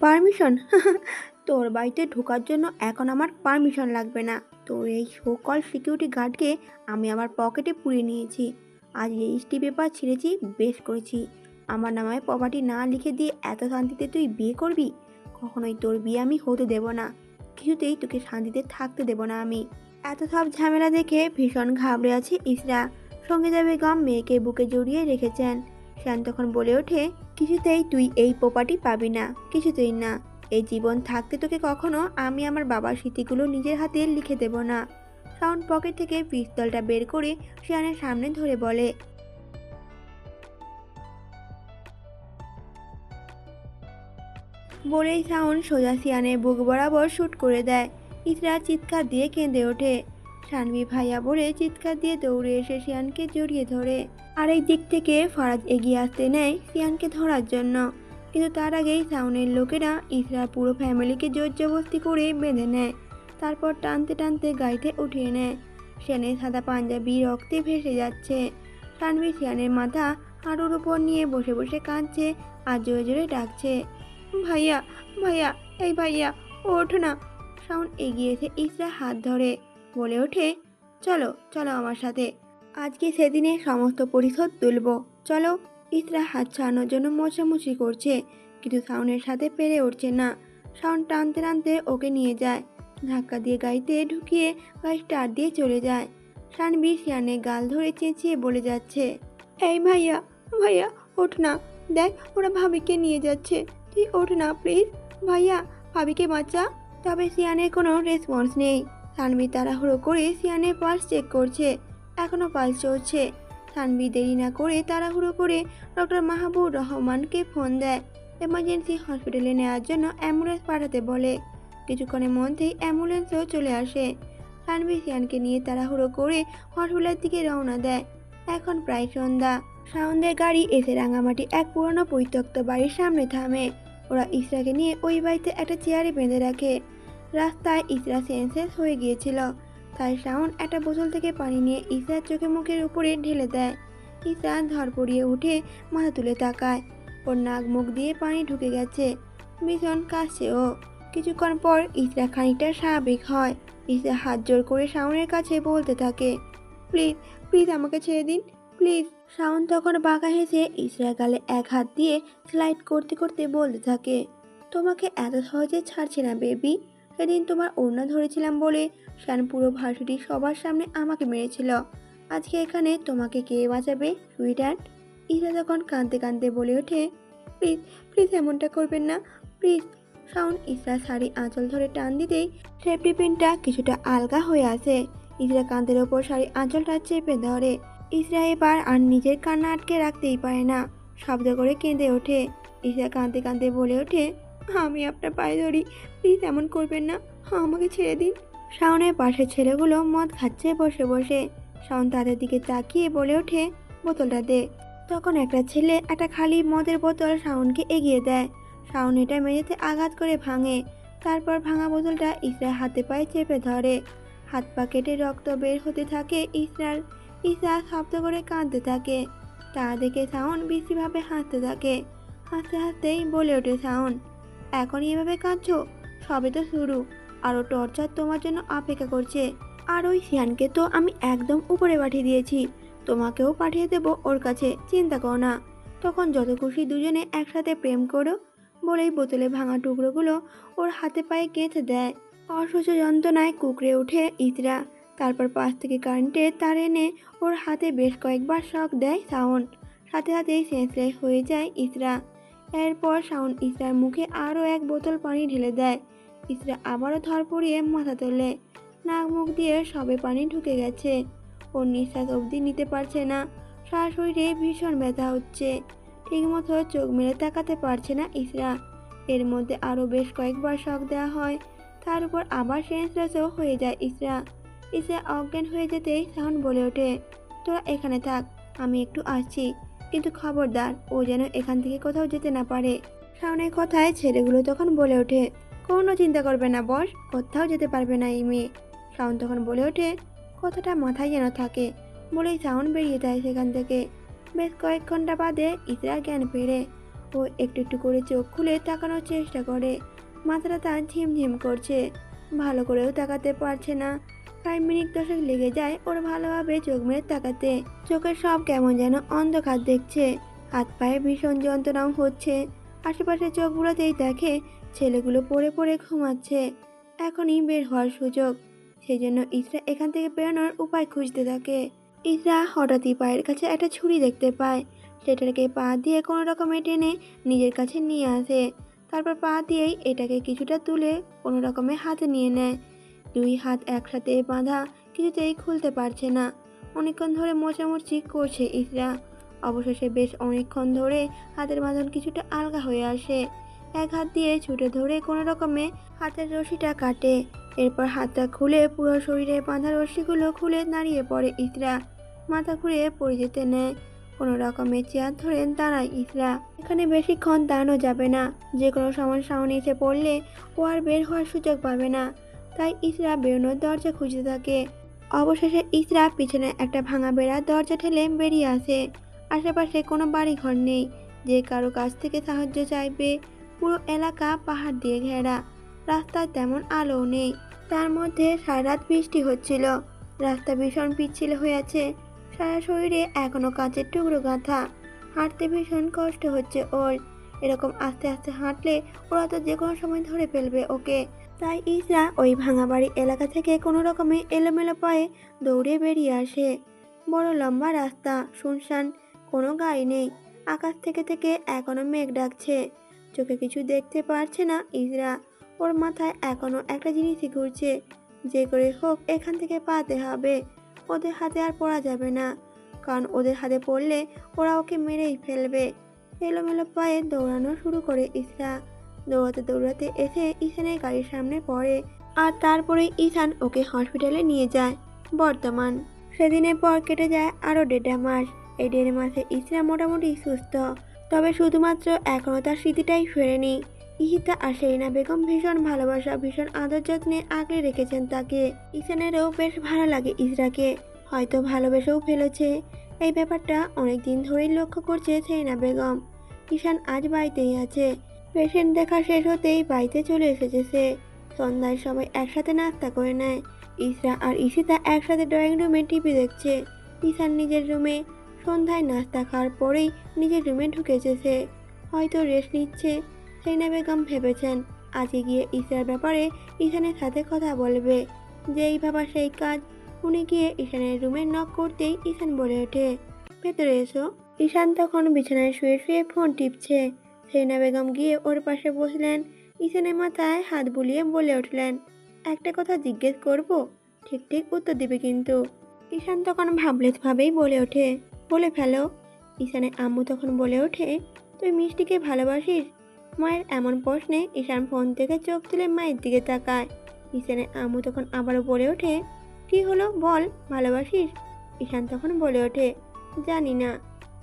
Permission? তোর বাড়িতে ঢোকার জন্য এখন আমার পারমিশন লাগবে না। তোর এই সকল সিকিউরিটি গার্ডকে আমি আমার পকেটে পুরে নিয়েছি। আজ রেজিস্ট্রি পেপার ছিঁড়েছি, বেশ করেছি। আমার নামে প্রপার্টি না লিখে দিয়ে এত শান্তিতে তুই বিয়ে করবি? কখনোই তোর বিয়ে আমি হতে দেব না। কিছুতেই তোকে শান্তিতে থাকতে দেব না আমি। এত সব ঝামেলা দেখে ভীষণ ঘাবড়ে আছে ইসরা। সঙ্গীতা বেগম মেয়েকে বুকে জড়িয়ে রেখেছেন। শ্যান তখন বলে ওঠে, কিছুতেই তুই এই প্রপার্টি পাবি না, কিছুতেই না। এই জীবন থাকতে তোকে কখনো আমি আমার বাবার স্মৃতিগুলো নিজের হাতে লিখে দেব না। শাওন পকেট থেকে পিস্তলটা বের করে শিয়ানের সামনে ধরে বলে, বলেই শাওন সোজা শিয়ানের বুক বরাবর শুট করে দেয়। ইসরা চিৎকার দিয়ে কেঁদে ওঠে। শানভি ভাইয়া বলে চিৎকার দিয়ে দৌড়ে এসে শিয়ানকে জড়িয়ে ধরে। আর এই দিক থেকে ফারাজ এগিয়ে আসতে নেয় শিয়ানকে ধরার জন্য। কিন্তু তার আগেই শাওনের লোকেরা ইসরার পুরো ফ্যামিলিকে জোর জবরদস্তি করে বেঁধে নেয়। তারপর টানতে টানতে গাড়িতে উঠিয়ে নেয়। শিয়ানের সাদা পাঞ্জাবি রক্তে ভেসে যাচ্ছে। শানভি শিয়ানের মাথা হাঁটুর উপর নিয়ে বসে বসে কাঁদছে আর জোরে জোরে ডাকছে, ভাইয়া, ভাইয়া, এই ভাইয়া, ওঠো না। শাওন এগিয়ে এসে ইসরার হাত ধরে বলে ওঠে, চলো চলো আমার সাথে, আজকে সেদিনে সমস্ত পরিশোধ তুলব, চলো। ইসরা হাত ছাড়ানোর জন্য মোছামুছি করছে, কিন্তু শাওনের সাথে পেরে উঠছে না। শাওন টানতে টানতে ওকে নিয়ে যায়। ধাক্কা দিয়ে গাড়িতে ঢুকিয়ে গাড়ি স্টার্ট দিয়ে চলে যায়। শানবি শিয়ানের গাল ধরে চেঁচিয়ে বলে যাচ্ছে, এই ভাইয়া, ভাইয়া, ওঠ না, দেখ ওরা ভাবিকে নিয়ে যাচ্ছে, তুই ওঠ না প্লিজ, ভাইয়া, ভাবিকে বাঁচা। তবে শিয়ানের কোনো রেসপন্স নেই। শানবি তাড়াহুড়ো করে শিয়ানের পালস চেক করছে, এখনও পালস চলছে। শানবি দেরি না করে তাড়াহুড়ো করে ডক্টর মাহবুব রহমানকে ফোন দেয়। এমার্জেন্সি হসপিটালে নেওয়ার জন্য অ্যাম্বুলেন্স পাঠাতে বলে। কিছুক্ষণের মধ্যেই অ্যাম্বুলেন্সও চলে আসে। শানবি শিয়ানকে নিয়ে তাড়াহুড়ো করে হসপিটালের দিকে রওনা দেয়। এখন প্রায় সন্ধ্যা। শাওনদের গাড়ি এসে রাঙামাটি এক পুরনো পরিত্যক্ত বাড়ির সামনে থামে। ওরা ইসরাকে নিয়ে ওই বাড়িতে একটা চেয়ারে বেঁধে রাখে। রাস্তায় ইসরা সেন্সলেস হয়ে গিয়েছিল, তাই শাওন একটা বোতল থেকে পানি নিয়ে ইসরার চোখে মুখের উপরে ঢেলে দেয়। ইসরা ধরপড়িয়ে উঠে মাথা তুলে তাকায়। ওর নাক মুখ দিয়ে পানি ঢুকে গেছে, ভীষণ কাশছে ও। কিছুক্ষণ পর ইসরা খানিকটা স্বাভাবিক হয়। ইসরা হাত জোর করে শাওনের কাছে বলতে থাকে, প্লিজ, প্লিজ আমাকে ছেড়ে দিন, প্লিজ। শাওন তখন বাঁকা হেসে ইসরার গালে এক হাত দিয়ে স্লাইড করতে করতে বলতে থাকে, তোমাকে এত সহজে ছাড়ছে না বেবি। সেদিন তোমার ওড়না ধরেছিলাম বলে শান পুরো ভার্সিটি সবার সামনে আমাকে মেরেছিল। আজকে এখানে তোমাকে কে বাঁচাবে সুইটহার্ট? ইসরা তখন কাঁদতে কাঁদতে বলে ওঠে, প্লিজ, প্লিজ এমনটা করবেন না, প্লিজ। শাওন ইসরার শাড়ি আঁচল ধরে টান দিতেই সেফটি পিনটা কিছুটা আলগা হয়ে আসে। ইসরা কাঁধের ওপর শাড়ি আঁচলটা চেপে ধরে। ইসরা এবার আর নিজের কান্না আটকে রাখতেই পারে না, শব্দ করে কেঁদে ওঠে। ইসরা কাঁদতে কাঁদতে বলে ওঠে, আমি আপনার পায়ে ধরি, প্লিজ এমন করবেন না, আমাকে ছেড়ে দিন। শাওনের পাশের ছেলেগুলো মদ খাচ্ছে বসে বসে। শাওন তাদের দিকে তাকিয়ে বলে ওঠে, বোতলটা দে। তখন একটা ছেলে একটা খালি মদের বোতল শাওনকে এগিয়ে দেয়। শাওন এটা মেঝেতে আঘাত করে ভাঙে। তারপর ভাঙা বোতলটা ইসরার হাতে পায়ে চেপে ধরে। হাত পা কেটে রক্ত বের হতে থাকে ইসরার। ইসরা শব্দ করে কাঁদতে থাকে। তা দেখে শাওন বিশ্রীভাবে হাসতে থাকে। হাসতে হাসতেই বলে ওঠে শাওন, এখনই এভাবে কাঁদছো? সবে তো শুরু, আরও টর্চার তোমার জন্য অপেক্ষা করছে। আর ওই শিয়ানকে তো আমি একদম উপরে পাঠিয়ে দিয়েছি, তোমাকেও পাঠিয়ে দেব ওর কাছে, চিন্তা করো না। তখন যত খুশি দুজনে একসাথে প্রেম করো। বলেই বোতলে ভাঙা টুকরোগুলো ওর হাতে পায়ে গেঁথে দেয়। অসহ্য যন্ত্রণায় কুঁকড়ে ওঠে ইসরা। তারপর পাশ থেকে কারেন্টের তার এনে ওর হাতে বেশ কয়েকবার শক দেয় শাওন। সাথে সাথেই সেন্সলেস হয়ে যায় ইসরা। এরপর শাওন ইসরার মুখে আরও এক বোতল পানি ঢেলে দেয়। ইসরা আবারও ধরপড়িয়ে মাথা তোলে। নাক মুখ দিয়ে সবে পানি ঢুকে গেছে। ওর নিঃশ্বাস অবধি নিতে পারছে না। সারা শরীরে ভীষণ ব্যথা হচ্ছে। ঠিকমতো চোখ মেলে তাকাতে পারছে না ইসরা। এর মধ্যে আরও বেশ কয়েকবার শক দেওয়া হয়। তার উপর আবার সেন্সলেসও হয়ে যায় ইসরা। ইসরা অজ্ঞান হয়ে যেতেই শাওন বলে ওঠে, তোরা এখানে থাক, আমি একটু আসছি, কিন্তু খবরদার ও যেন এখান থেকে কোথাও যেতে না পারে। শাওনের কথায় ছেলেগুলো তখন বলে ওঠে, কোনো চিন্তা করবে না বস, কোথাও যেতে পারবে না এই মেয়ে। শাওন তখন বলে ওঠে, কথাটা মাথায় যেন থাকে। বলেই শাওন বেরিয়ে যায় সেখান থেকে। বেশ কয়েক ঘন্টা বাদে ইসরা জ্ঞান ফেরে। ও একটু একটু করে চোখ খুলে তাকানোর চেষ্টা করে। মাথাটা তার ঝিমঝিম করছে, ভালো করেও তাকাতে পারছে না। 5 মিনিট 10 লেগে যায় ওর ভালোভাবে চোখ মেরে তাকাতে। চোখের সব কেমন যেন অন্ধকার দেখছে, হাত পায়ে ভীষণ যন্ত্রণাও হচ্ছে। আশেপাশে চোখ বুলাতেই দেখে ছেলেগুলো পড়ে পড়ে ঘুমাচ্ছে। এখনই বের হওয়ার সুযোগ, সেই জন্য ইসরা এখান থেকে বেরোনোর উপায় খুঁজতে থাকে। ইসরা হঠাৎই পায়ের কাছে একটা ছুরি দেখতে পায়, সেটাকে পা দিয়ে কোনো রকমে টেনে নিজের কাছে নিয়ে আসে। তারপর পা দিয়েই এটাকে কিছুটা তুলে কোনো রকমে হাতে নিয়ে নেয়। 2 হাত একসাথে বাঁধা, কিছুতেই খুলতে পারছে না। অনেকক্ষণ ধরে মোচামুচি করছে ইসরা। অবশেষে বেশ অনেকক্ষণ ধরে হাতের বাঁধন কিছুটা আলগা হয়ে আসে। এক হাত দিয়ে ছুটে ধরে কোনো রকমে হাতের রশিটা কাটে। এরপর হাতটা খুলে পুরো শরীরে বাঁধা রশিগুলো খুলে দাঁড়িয়ে পড়ে ইসরা। মাথা ঘুরিয়ে পড়ে যেতে নেয়। কোনো রকমে চেয়ার ধরে দাঁড়ায় ইসরা। এখানে বেশিক্ষণ দাঁড়ানো যাবে না, যে কোনো সময় সামনে এসে পড়লে ও আর বের হওয়ার সুযোগ পাবে না। তাই ইসরা বেরোনোর দরজা খুঁজতে থাকে। অবশেষে ইসরা পিছনে একটা ভাঙা বেড়ার দরজা ঠেলে বেরিয়ে আসে। আশেপাশে কোনো বাড়ি ঘর নেই যে কারো কাছ থেকে সাহায্য চাইবে। পুরো এলাকা পাহাড় দিয়ে ঘেরা, রাস্তায় তেমন আলোও নেই। তার মধ্যে সারা রাত বৃষ্টি হচ্ছিল, রাস্তা ভীষণ পিচ্ছিল হয়ে আছে। সারা শরীরে এখনো কাঁচের টুকরো গাঁথা, হাঁটতে ভীষণ কষ্ট হচ্ছে ওর। এরকম আস্তে আস্তে হাঁটলে ওরা তো যে কোনো সময় ধরে ফেলবে ওকে। তাই ইসরা ওই ভাঙা বাড়ি এলাকা থেকে কোনো রকমে এলোমেলো পায়ে দৌড়ে বেরিয়ে আসে। বড় লম্বা রাস্তা, শুনশান, কোনো গাড়ি নেই। আকাশ থেকে থেকে এখনো মেঘ ডাকছে। চোখে কিছু দেখতে পারছে না ইসরা। ওর মাথায় এখনো একটা জিনিসই ঘুরছে, যে করে হোক এখান থেকে পালাতে হবে। ওদের হাতে আর পড়া যাবে না, কারণ ওদের হাতে পড়লে ওরা ওকে মেরেই ফেলবে। এলোমেলো পায়ে দৌড়ানো শুরু করে ইসরা। দৌড়াতে দৌড়াতে এসে ঈশানের গাড়ির সামনে পড়ে, আর তারপরে ঈশান ওকে হসপিটালে নিয়ে যায়। বর্তমান সেদিনের পর কেটে যায় আরও 1.5 মাস। এই 1.5 মাসে ইসরা মোটামুটি সুস্থ, তবে শুধুমাত্র এখনও তার স্মৃতিটাই ফেরেনি। ইহিতা আর সেরিনা বেগম ভীষণ ভালোবাসা, ভীষণ আদর যত্নে আগলে রেখেছেন তাকে। ঈশানেরও বেশ ভালো লাগে ইসরাকে, হয়তো ভালোবেসেও ফেলেছে। এই ব্যাপারটা অনেকদিন ধরেই লক্ষ্য করছে সেরিনা বেগম। ঈশান আজ বাড়িতেই আছে। পেশেন্ট দেখা শেষ হতেই বাড়িতে চলে এসেছে সে। সন্ধ্যায় সবাই একসাথে নাস্তা করে নেয়। ইসরা আর ঈশিতা একসাথে ড্রয়িং রুমে টিভি দেখছে। ঈশান নিজের রুমে। সন্ধ্যায় নাস্তা খাওয়ার পরেই নিজের রুমে ঢুকেছে সে, হয়তো রেস্ট নিচ্ছে। সেরিনা বেগম ভেবেছেন আজকে গিয়ে ঈশার ব্যাপারে ঈশানের সাথে কথা বলবে। যেই ভাবা সেই কাজ। উনি গিয়ে ঈশানের রুমে নক করতেই ঈশান বলে ওঠে, ভেতরে এসো। ঈশান তখন বিছানায় শুয়ে শুয়ে ফোন টিপছে। সেরিনা বেগম গিয়ে ওর পাশে বসলেন। ঈশানের মাথায় হাত বুলিয়ে বলে উঠলেন, একটা কথা জিজ্ঞেস করব, ঠিক ঠিক উত্তর দিবে কিন্তু। ঈশান তখন ভাবেই বলে ওঠে, বলে ফেলো। ঈশানের আম্মু তখন বলে ওঠে, তুই মিষ্টিকে ভালোবাসিস? মায়ের এমন প্রশ্নে ঈশান ফোন থেকে চোখ তুলে মায়ের দিকে তাকায়। ঈশানের আম্মু তখন আবারও বলে ওঠে, কি হলো বল, ভালোবাসিস? ঈশান তখন বলে ওঠে, জানি না।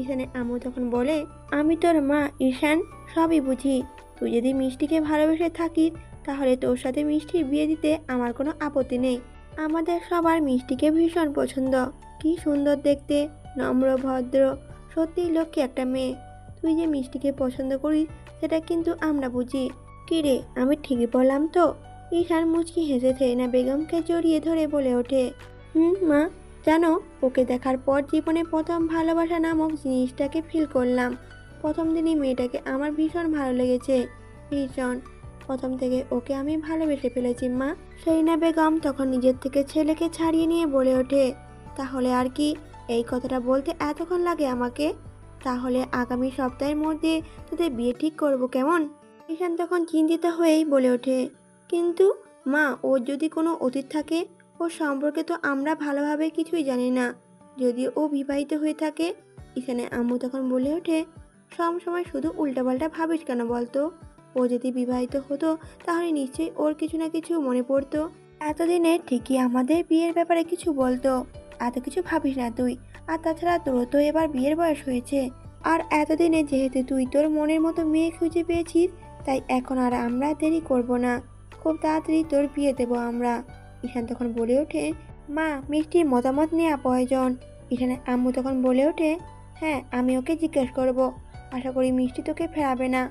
ঈশানের আম্মু তখন বলে, আমি তোর মা ঈশান, সবই বুঝি। তুই যদি মিষ্টিকে ভালোবেসে থাকিস তাহলে তোর সাথে মিষ্টির বিয়ে দিতে আমার কোনো আপত্তি নেই। আমাদের সবার মিষ্টিকে ভীষণ পছন্দ। কি সুন্দর দেখতে, নম্র ভদ্র, সত্যি লক্ষ্মী একটা মেয়ে। তুই যে মিষ্টিকে পছন্দ করিস সেটা কিন্তু আমরা বুঝি। কি রে, আমি ঠিকই বললাম তো? ঈশান মুচকি হেসে সেরিনা বেগমকে জড়িয়ে ধরে বলে ওঠে, মা, জানো ওকে দেখার পর জীবনে প্রথম ভালোবাসা নামক জিনিসটাকে ফিল করলাম। প্রথম দিনই মেয়েটাকে আমার ভীষণ ভালো লেগেছে, ভীষণ। প্রথম থেকে ওকে আমি ভালোবেসে ফেলেছি মা। সেরিনা বেগম তখন নিজের থেকে ছেলেকে ছাড়িয়ে নিয়ে বলে ওঠে, তাহলে আর কি, এই কথাটা বলতে এতক্ষণ লাগে আমাকে? তাহলে আগামী সপ্তাহের মধ্যে তোদের বিয়ে ঠিক করব, কেমন? ঈশান তখন চিন্তিত হয়েই বলে ওঠে, কিন্তু মা, ওর যদি কোনো অতীত থাকে, ওর সম্পর্কে তো আমরা ভালোভাবে কিছুই জানি না। যদি ও বিবাহিত হয়ে থাকে? ঈশানের আম্মু তখন বলে ওঠে, সব সময় শুধু উল্টাপাল্টা ভাবিস কেন বলতো? ও যদি বিবাহিত হতো তাহলে নিশ্চয়ই ওর কিছু না কিছু মনে পড়তো। এতদিনে ঠিকই আমাদের বিয়ের ব্যাপারে কিছু বলতো। এত কিছু ভাবিস না তুই। আর তাছাড়া তোরও তো এবার বিয়ের বয়স হয়েছে। আর এতদিনে যেহেতু তুই তোর মনের মতো মেয়ে খুঁজে পেয়েছিস, তাই এখন আর আমরা দেরি করব না। খুব তাড়াতাড়ি তোর বিয়ে দেবো আমরা। ঈশান তখন বলে ওঠে, মা, মিষ্টির মতামত নেওয়া প্রয়োজন। ঈশানের আম্মু তখন বলে ওঠে, হ্যাঁ, আমি ওকে জিজ্ঞেস করব। আশা করি মিষ্টি তোকে ফেরাবে না।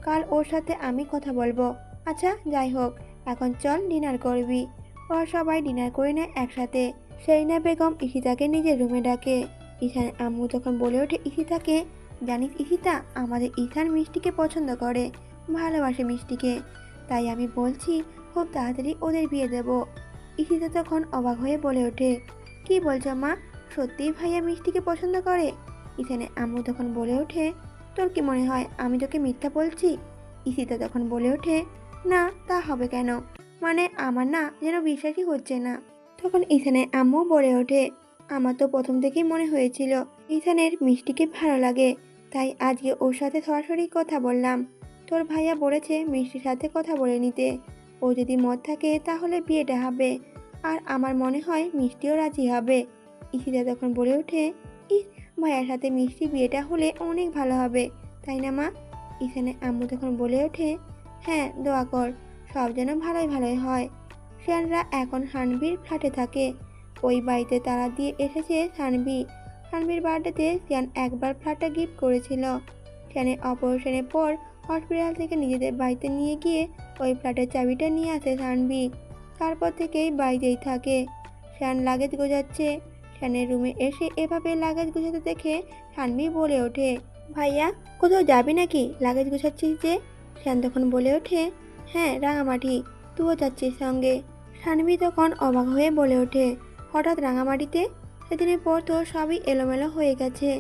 কাল ওর সাথে আমি কথা বলবো। আচ্ছা যাই হোক, এখন চল ডিনার করবি। ওরা সবাই ডিনার করে নেয় একসাথে। সেলিনা বেগম ঈশিতাকে নিজের রুমে ডাকে। ঈশান আম্মু তখন বলে ওঠে ঈশিতাকে, জানিস ঈশিতা, আমাদের ঈশান মিষ্টিকে পছন্দ করে, ভালোবাসে মিষ্টিকে। তাই আমি বলছি খুব তাড়াতাড়ি ওদের বিয়ে দেব। ঈশিতা তখন অবাক হয়ে বলে ওঠে, কি বলছো মা, সত্যিই ভাইয়া মিষ্টিকে পছন্দ করে? ঈশানের আম্মু তখন বলে ওঠে, তোর কি মনে হয় আমি তোকে মিথ্যা বলছি? ঈশিতা তখন বলে ওঠে, না তা হবে কেন, মানে আমার না যেন বিশ্বাসই হচ্ছে না। তখন ঈশানের আম্মু বলে ওঠে, আমার তো প্রথম থেকেই মনে হয়েছিল ঈশানের মিষ্টিকে ভালো লাগে, তাই আজকে ওর সাথে সরাসরি কথা বললাম। তোর ভাইয়া বলেছে মিষ্টির সাথে কথা বলে নিতে। ও যদি মত থাকে তাহলে বিয়েটা হবে, আর আমার মনে হয় মিষ্টিও রাজি হবে। ঈশিতা তখন বলে ওঠে, ইস, ভাইয়ার সাথে মিষ্টি বিয়েটা হলে অনেক ভালো হবে, তাই না মা? ঈশানের আম্মু তখন বলে ওঠে, হ্যাঁ দোয়া কর, সব যেন ভালোই ভালোই হয়। শিয়ানরা এখন সানভীর ফ্ল্যাটে থাকে। ওই বাড়িতে তারা দিয়ে এসেছে সানভি। সানভির বার্থডেতে শিয়ান একবার ফ্ল্যাটটা গিফট করেছিল। শিয়ানের অপারেশনের পর হসপিটাল থেকে নিজেদের বাড়িতে নিয়ে গিয়ে ওই ফ্ল্যাটের চাবিটা নিয়ে আসে সানভি। তারপর থেকেই বাড়িতেই থাকে। Xi'an luggage গোছাচ্ছে। শিয়ানের রুমে এসে এভাবে লাগেজ গোছাতে দেখে সানভি বলে ওঠে, ভাইয়া কোথাও যাবি নাকি, লাগেজ গোছাচ্ছিস যে? শিয়ান তখন বলে ওঠে, হ্যাঁ রাঙামাটি, তুইও যাচ্ছিস সঙ্গে? সানভি তখন অবাক হয়ে বলে ওঠে, হঠাৎ রাঙামাটিতে? সেদিনের পর তো সবই এলোমেলো হয়ে গেছে।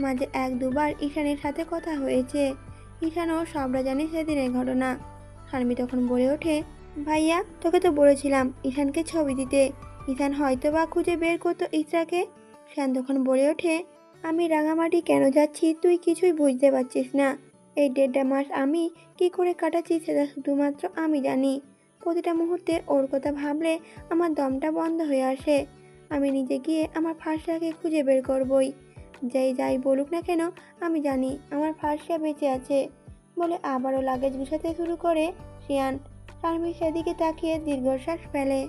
মাঝে এক দুবার ঈশানের সাথে কথা হয়েছে। ঈশানও সবটা জানে সেদিনের ঘটনা। সানভি তখন বলে ওঠে, ভাইয়া তোকে তো বলেছিলাম ঈশানকে ছবি দিতে, ঈশান হয়তো বা খুঁজে বের করতো ইসরাকে। শান তখন বলে ওঠে, আমি রাঙামাটি কেন যাচ্ছি তুই কিছুই বুঝতে পারছিস না। এই 1.5 মাস আমি কি করে কাটাচ্ছি সেটা শুধুমাত্র আমি জানি। প্রতিটা মুহূর্তে ওর কথা ভাবলে আমার দমটা বন্ধ হয়ে আসে। আমি নিজে গিয়ে আমার ফার্সিয়াকে খুঁজে বের করবই। যাই যাই বলুক না কেন, আমি জানি আমার ফার্সিয়া বেঁচে আছে। বলে আবারও লাগেজ গুছাতে শুরু করে শিয়ান। শানভি সেদিকে তাকিয়ে দীর্ঘশ্বাস ফেলে।